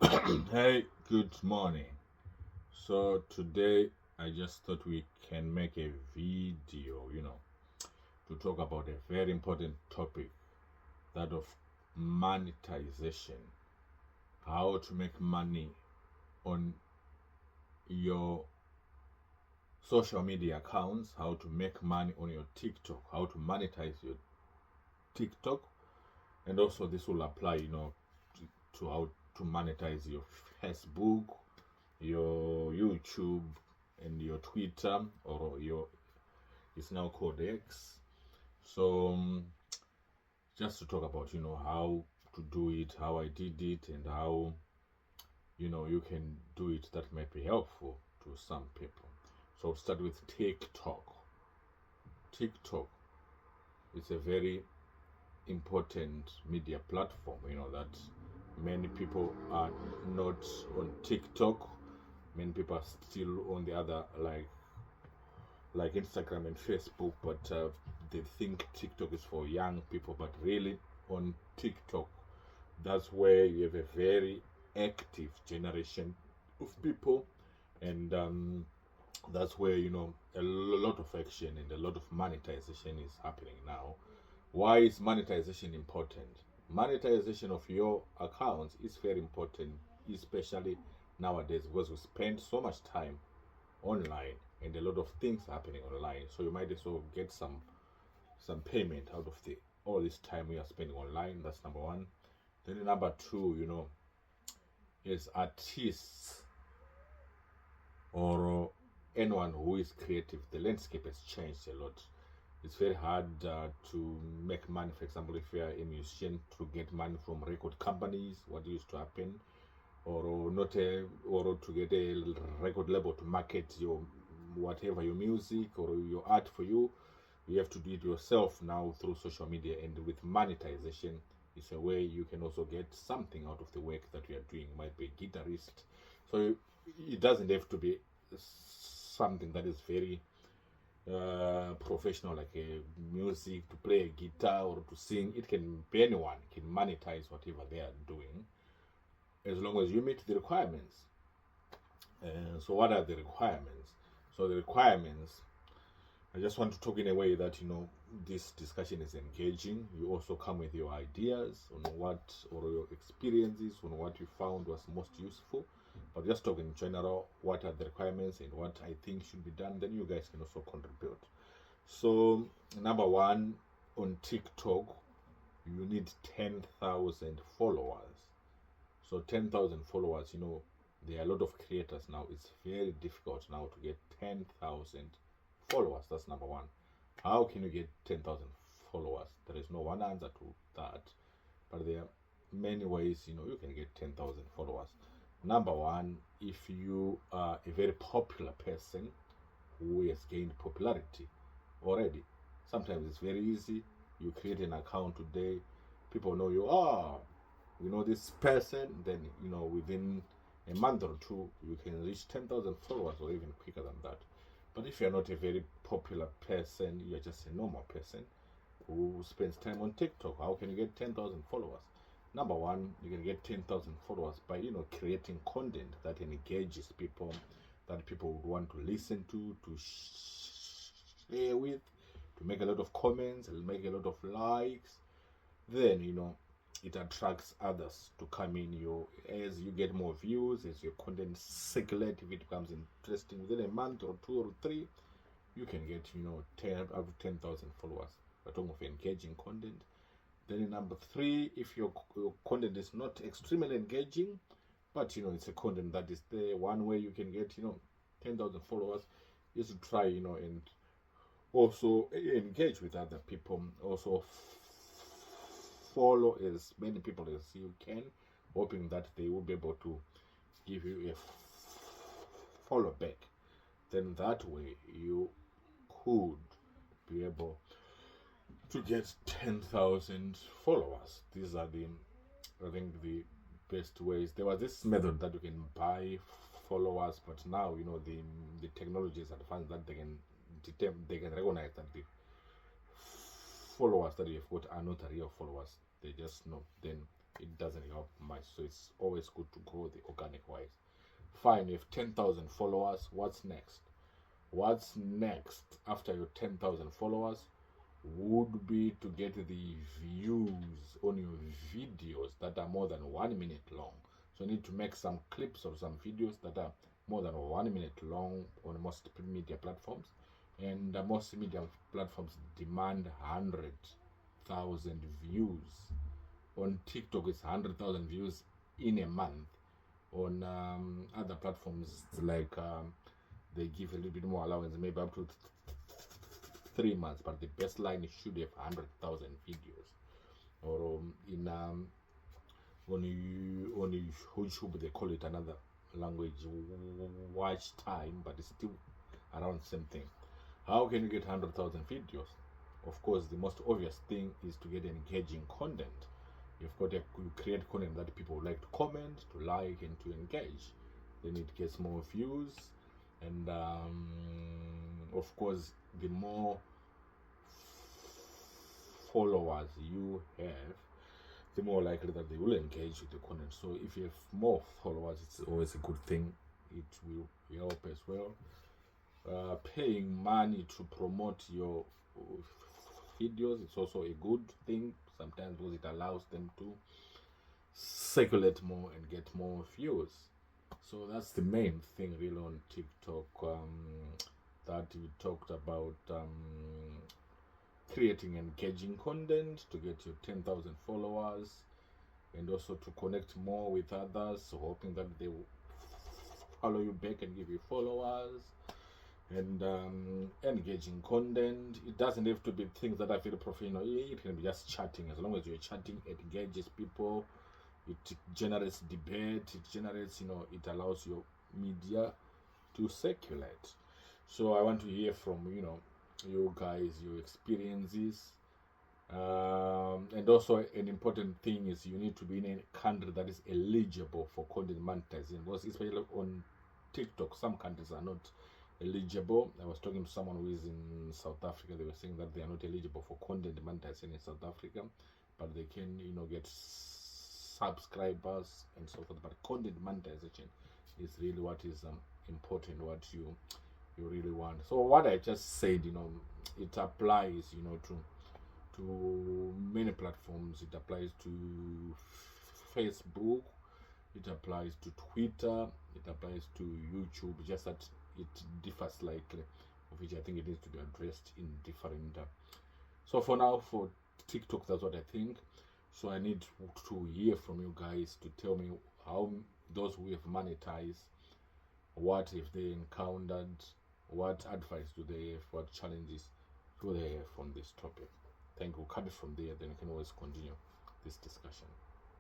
Hey, good morning. So today I just thought we can make a video, to talk about a very important topic, that of monetization. How to make money on your social media accounts, how to make money on your TikTok, how to monetize your TikTok, and also this will apply, to how to monetize your Facebook, your YouTube, and your Twitter, or your it's now called X. So just to talk about how to do it, how I did it, and how you can do it, that might be helpful to some people. So I'll start with TikTok. TikTok is a very important media platform. That many people are not on TikTok. Many people are still on the other, like Instagram and Facebook, but they think TikTok is for young people. But really, on TikTok, that's where you have a very active generation of people, and that's where a lot of action and a lot of monetization is happening now. Why is monetization important? Monetization of your accounts is very important, especially nowadays, because we spend so much time online and a lot of things happening online. So you might as well get some payment out of the all this time we are spending online. That's number one. Then number two, is artists or anyone who is creative. The landscape has changed a lot. It's very hard to make money. For example, if you are a musician, to get money from record companies, what used to happen, or not a, or to get a record label to market your whatever, your music or your art for you. You have to do it yourself now through social media, and with monetization, it's a way you can also get something out of the work that you are doing. You might be a guitarist, so it doesn't have to be something that is very professional, like a music to play a guitar or to sing. It can be anyone can monetize whatever they are doing, as long as you meet the requirements. So what are the requirements? So the requirements, I just want to talk in a way that this discussion is engaging. You also come with your ideas on what, or your experiences on what you found was most useful. But just talk in general, what are the requirements and what I think should be done. Then you guys can also contribute. So number one, on TikTok, you need 10,000 followers. So 10,000 followers, there are a lot of creators now. It's very difficult now to get 10,000 followers. That's number one. How can you get 10,000 followers? There is no one answer to that, but there are many ways you can get 10,000 followers. Number one, if you are a very popular person who has gained popularity already, sometimes it's very easy. You create an account today, people know you are, this person, then within a month or two you can reach 10,000 followers, or even quicker than that. But if you're not a very popular person, you're just a normal person who spends time on TikTok, how can you get 10,000 followers? Number one, you can get 10,000 followers by creating content that engages people, that people would want to listen to share with, to make a lot of comments and make a lot of likes. Then it attracts others to come in. As you get more views, as your content circulate, if it becomes interesting, within a month or two or three, you can get 10 up to 10,000 followers. We're talking of engaging content. Then in number three, if your content is not extremely engaging, but it's a content that is there, one way you can get 10,000 followers is to try and also engage with other people. Also follow as many people as you can, hoping that they will be able to give you a follow back. Then that way you could be able to get 10,000 followers. These are I think, the best ways. There was this method that you can buy followers, but now the technology is advanced that they can recognize that the followers that you've got are not real followers. They just know. Then it doesn't help much. So it's always good to grow the organic wise. Fine, you have 10,000 followers. What's next? What's next after your 10,000 followers would be to get the views on your videos that are more than 1 minute long. So you need to make some clips or some videos that are more than 1 minute long on most media platforms. And most media platforms demand 100,000 views. On TikTok, it's 100,000 views in a month. On other platforms, it's like they give a little bit more allowance, maybe up to 3 months, but the baseline should have 100,000 videos. Or on YouTube, they call it another language, watch time, but it's still around the same thing. How can you get 100,000 videos? Of course, the most obvious thing is to get engaging content. You've got to create content that people like to comment, to like, and to engage. Then it gets more views, and of course, the more followers you have, the more likely that they will engage with the content. So if you have more followers, it's always a good thing. It will help as well. Paying money to promote your videos, it's also a good thing sometimes, because it allows them to circulate more and get more views. So that's the main thing really on TikTok, that we talked about, creating engaging content to get your 10,000 followers, and also to connect more with others, so hoping that they will follow you back and give you followers. And engaging content, it doesn't have to be things that are very professional. It can be just chatting. As long as you're chatting, it engages people, it generates debate, it generates, it allows your media to circulate. So I want to hear from you guys, your experiences. And also an important thing is you need to be in a country that is eligible for content monetizing, because especially on TikTok, some countries are not eligible. I was talking to someone who is in South Africa. They were saying that they are not eligible for content monetizing in South Africa, but they can get subscribers and so forth. But content monetization is really what is important, what you really want. So what I just said, it applies to many platforms. It applies to Facebook, it applies to Twitter, it applies to YouTube, just that it differs slightly, of which I think it needs to be addressed in different. So for now, for TikTok, that's what I think. So I need to hear from you guys to tell me how those who have monetized, what have they encountered, what advice do they have, what challenges do they have on this topic. Thank you. Cut it from there, then you can always continue this discussion.